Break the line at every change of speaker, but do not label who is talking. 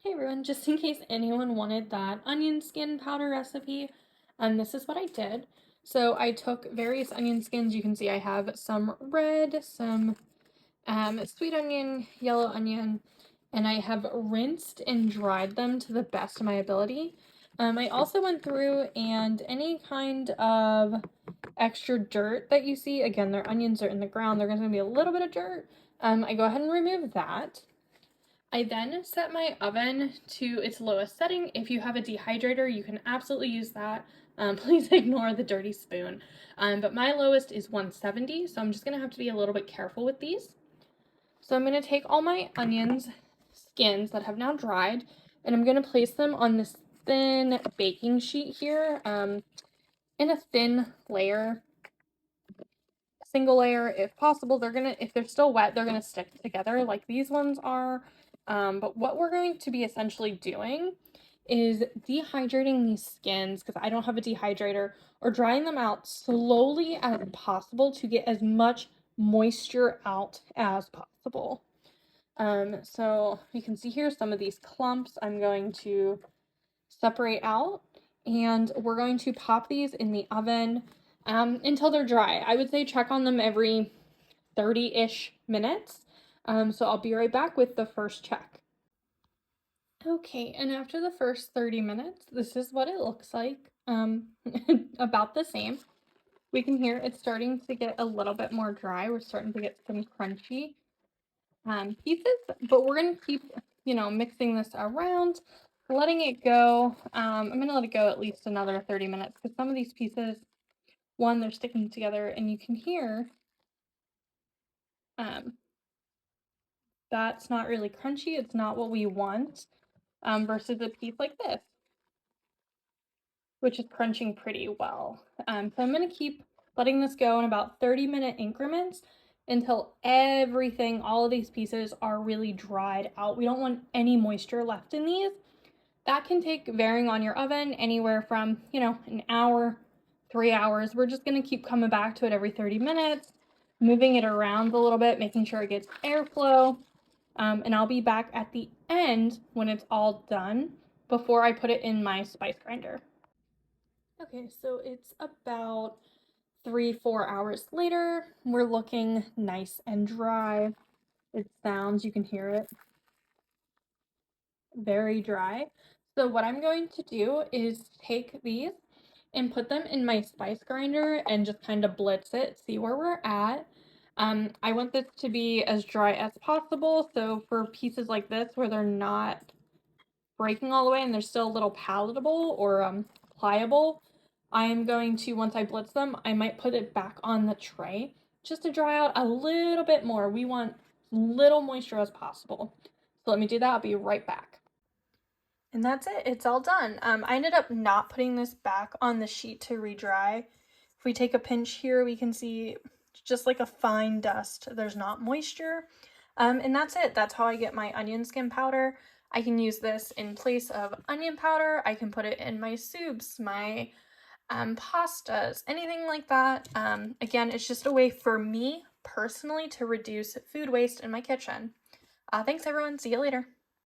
Hey everyone, just in case anyone wanted that onion skin powder recipe, this is what I did. So I took various onion skins. You can see I have some red, some sweet onion, yellow onion, and I have rinsed and dried them to the best of my ability. I also went through and any kind of extra dirt that you see, again, their onions are in the ground, there's going to be a little bit of dirt. I go ahead and remove that. I then set my oven to its lowest setting. If you have a dehydrator, you can absolutely use that. Please ignore the dirty spoon. But my lowest is 170, so I'm just gonna have to be a little bit careful with these. So I'm gonna take all my onions skins that have now dried, and I'm gonna place them on this thin baking sheet here, in a thin layer, single layer if possible. If they're still wet, they're gonna stick together like these ones are. But what we're going to be essentially doing is dehydrating these skins, because I don't have a dehydrator, or drying them out slowly as possible to get as much moisture out as possible. So you can see here some of these clumps I'm going to separate out, and we're going to pop these in the oven until they're dry. I would say check on them every 30-ish minutes. So I'll be right back with the first check. Okay, and after the first 30 minutes, this is what it looks like. About the same. We can hear it's starting to get a little bit more dry. We're starting to get some crunchy pieces, but we're gonna keep, mixing this around, letting it go. I'm gonna let it go at least another 30 minutes because some of these pieces, one, they're sticking together, and you can hear um, that's not really crunchy. It's not what we want, versus a piece like this, which is crunching pretty well. So I'm gonna keep letting this go in about 30-minute increments until everything, all of these pieces are really dried out. We don't want any moisture left in these. That can take, varying on your oven, anywhere from, an hour, 3 hours. We're just gonna keep coming back to it every 30 minutes, moving it around a little bit, making sure it gets airflow. And I'll be back at the end when it's all done before I put it in my spice grinder. Okay, so it's about 3-4 hours later. We're looking nice and dry. It sounds, you can hear it, very dry. So what I'm going to do is take these and put them in my spice grinder and just kind of blitz it, see where we're at. I want this to be as dry as possible, so for pieces like this where they're not breaking all the way and they're still a little palatable or pliable, I am going to, once I blitz them, I might put it back on the tray just to dry out a little bit more. We want little moisture as possible. So let me do that. I'll be right back. And that's it. It's all done. I ended up not putting this back on the sheet to re-dry. If we take a pinch here, we can see just like a fine dust. There's not moisture. And that's it. That's how I get my onion skin powder. I can use this in place of onion powder. I can put it in my soups, my pastas, anything like that. Again, it's just a way for me personally to reduce food waste in my kitchen. Thanks everyone. See you later.